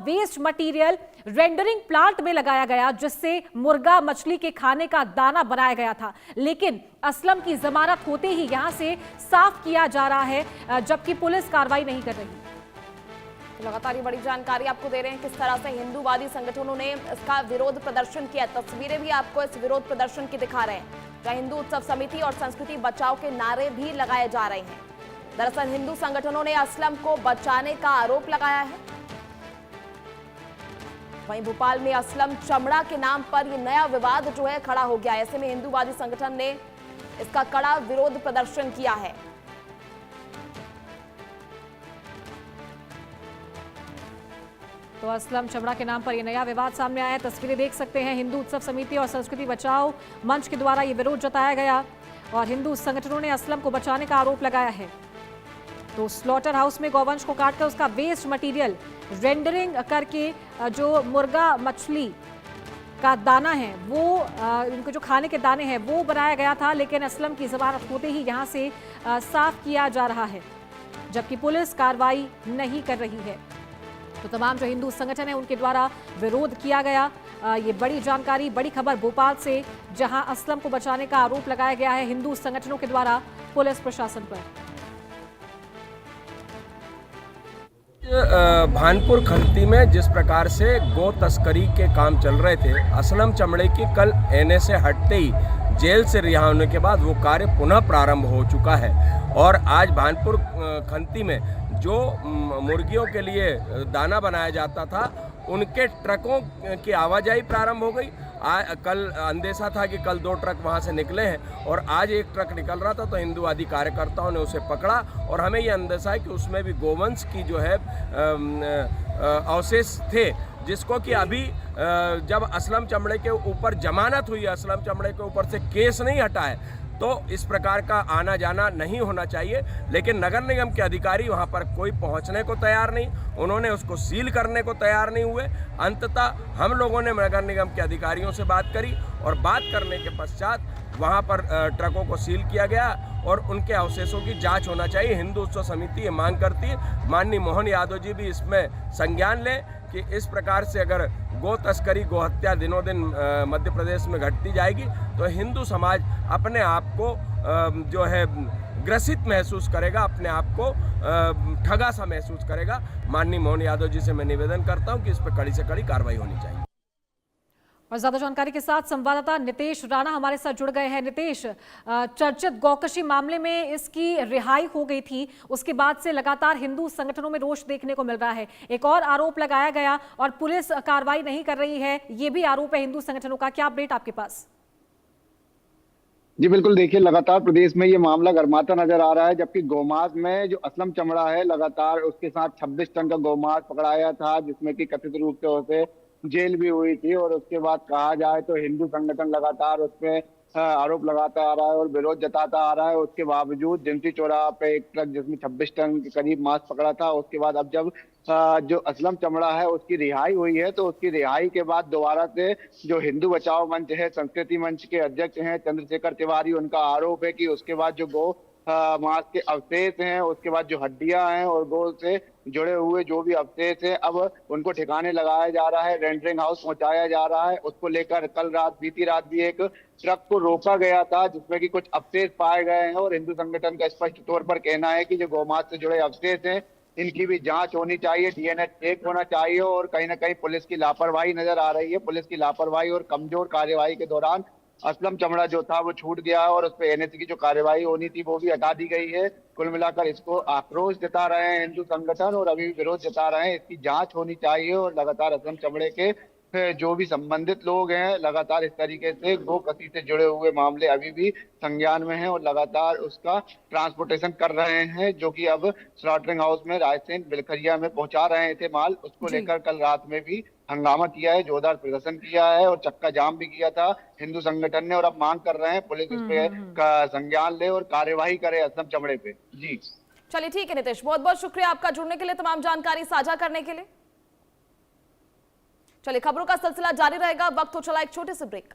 Waste material rendering plant में लगाया गया, जिससे मुर्गा मछली के खाने का दाना बनाया गया था। लेकिन असलम की जमानत होते ही यहां से साफ किया जा रहा है, जबकि पुलिस कार्रवाई नहीं कर रही। तो लगातार ये बड़ी जानकारी आपको दे रहे हैं किस तरह से हिंदूवादी संगठनों ने इसका विरोध प्रदर्शन किया। तस्वीरें भी आपको इस विरोध प्रदर्शन की दिखा रहे हैं, जहां हिंदू उत्सव समिति और संस्कृति बचाओ के नारे भी लगाए जा रहे हैं। दरअसल हिंदू संगठनों ने असलम को बचाने का आरोप लगाया है। वहीं भोपाल में असलम चमड़ा के नाम पर यह नया विवाद जो है खड़ा हो गया है। ऐसे में हिंदूवादी संगठन ने इसका कड़ा विरोध प्रदर्शन किया है। तो असलम चमड़ा के नाम पर यह नया विवाद सामने आया है। तस्वीरें देख सकते हैं, हिंदू उत्सव समिति और संस्कृति बचाओ मंच के द्वारा यह विरोध जताया गया और हिंदू संगठनों ने असलम को बचाने का आरोप लगाया है। तो स्लॉटर हाउस में गौवंश को काटकर उसका वेस्ट मटेरियल रेंडरिंग करके जो मुर्गा मछली का दाना है वो इनको जो खाने के दाने हैं वो बनाया गया था। लेकिन असलम की जमानत होते ही यहां से साफ किया जा रहा है, जबकि पुलिस कार्रवाई नहीं कर रही है। तो तमाम जो हिंदू संगठन है उनके द्वारा विरोध किया गया। ये बड़ी जानकारी, बड़ी खबर भोपाल से, जहां असलम को बचाने का आरोप लगाया गया है हिंदू संगठनों के द्वारा पुलिस प्रशासन पर। भानपुर खंती में जिस प्रकार से गो तस्करी के काम चल रहे थे, असलम चमड़े की कल एनए से हटते ही जेल से रिहा होने के बाद वो कार्य पुनः प्रारंभ हो चुका है। और आज भानपुर खंती में जो मुर्गियों के लिए दाना बनाया जाता था, उनके ट्रकों की आवाजाही प्रारंभ हो गई। कल अंदेशा था कि कल 2 ट्रक वहां से निकले हैं और आज एक ट्रक निकल रहा था, तो हिंदूवादी कार्यकर्ताओं ने उसे पकड़ा और हमें ये अंदेशा है कि उसमें भी गोवंश की जो है अवशेष थे, जिसको कि अभी जब असलम चमड़े के ऊपर जमानत हुई है, असलम चमड़े के ऊपर से केस नहीं हटा है, तो इस प्रकार का आना जाना नहीं होना चाहिए। लेकिन नगर निगम के अधिकारी वहां पर कोई पहुंचने को तैयार नहीं, उन्होंने उसको सील करने को तैयार नहीं हुए। अंततः हम लोगों ने नगर निगम के अधिकारियों से बात करी और बात करने के पश्चात वहां पर ट्रकों को सील किया गया और उनके अवशेषों की जांच होना चाहिए। हिंदू उत्सव समिति ये मांग करती है। माननीय मोहन यादव जी भी इसमें संज्ञान लें कि इस प्रकार से अगर गो तस्करी, गो हत्या दिनों दिन मध्य प्रदेश में घटती जाएगी तो हिंदू समाज अपने आप को जो है ग्रसित महसूस करेगा, अपने आप को ठगा सा महसूस करेगा। माननीय मोहन यादव जी से मैं निवेदन करता हूं कि इस पर कड़ी से कड़ी कार्रवाई होनी चाहिए। और ज्यादा जानकारी के साथ संवाददाता नितेश राणा हमारे साथ जुड़ गए हैं। नितेश, चर्चित गौकशी मामले में इसकी रिहाई हो गई थी, उसके बाद से लगातार हिंदू संगठनों में रोष देखने को मिल रहा है। एक और आरोप लगाया गया और पुलिस कार्रवाई नहीं कर रही है, ये भी आरोप है हिंदू संगठनों का। क्या अपडेट आपके पास? जी बिल्कुल, देखिए लगातार प्रदेश में ये मामला गरमाता नजर आ रहा है, जबकि गोमांस में जो असलम चमड़ा है, लगातार उसके साथ 26 टन का गोमांस पकड़ाया था, जिसमें कि कथित रूप से उसे जेल भी हुई थी। और उसके बाद कहा जाए तो हिंदू संगठन लगातार उसमें आरोप लगाता आ रहा है और विरोध जताता आ रहा है। उसके बावजूद जिंती चौराहा पे एक ट्रक जिसमें 26 टन के करीब मांस पकड़ा था, उसके बाद अब जब जो असलम चमड़ा है उसकी रिहाई हुई है, तो उसकी रिहाई के बाद दोबारा से जो हिंदू बचाओ मंच है, संस्कृति मंच के अध्यक्ष हैं चंद्रशेखर तिवारी, उनका आरोप है कि उसके बाद जो गो मांस के अवशेष हैं, उसके बाद जो हड्डियां हैं और गो से जुड़े हुए जो भी अवशेष हैं, अब उनको ठिकाने लगाया जा रहा है, रेंडरिंग हाउस पहुंचाया जा रहा है। उसको लेकर कल रात, बीती रात भी एक ट्रक को रोका गया था, जिसमें कि कुछ अवशेष पाए गए हैं। और हिंदू संगठन का स्पष्ट तौर पर कहना है कि जो गौमांस से जुड़े अवशेष हैं, इनकी भी जांच होनी चाहिए, डीएनए चेक होना चाहिए। और कहीं ना कहीं पुलिस की लापरवाही नजर आ रही है। पुलिस की लापरवाही और कमजोर कार्यवाही के दौरान असलम चमड़ा जो था वो छूट गया और उस पर एनएसी की जो कार्यवाही होनी थी वो भी हटा दी गई है। कुल मिलाकर इसको आक्रोश जता रहे हैं हिंदू संगठन और अभी विरोध जता रहे हैं। इसकी जांच होनी चाहिए और लगातार असलम चमड़े के जो भी संबंधित लोग हैं, लगातार इस तरीके से गो कसी से जुड़े हुए मामले अभी भी संज्ञान में हैं और लगातार उसका ट्रांसपोर्टेशन कर रहे हैं, जो कि अब स्लॉटरिंग हाउस में रायसेन बिलखरिया में पहुंचा रहे थे माल। उसको लेकर कल रात में भी हंगामा किया है, जोरदार प्रदर्शन किया है और चक्का जाम भी किया था हिंदू संगठन ने। और अब मांग कर रहे हैं पुलिस इस पे संज्ञान ले और कार्यवाही करे असलम चमड़े पे। जी चलिए ठीक है नितेश, बहुत बहुत शुक्रिया आपका जुड़ने के लिए, तमाम जानकारी साझा करने के लिए। चलिए खबरों का सिलसिला जारी रहेगा, वक्त हो चला एक छोटे से ब्रेक।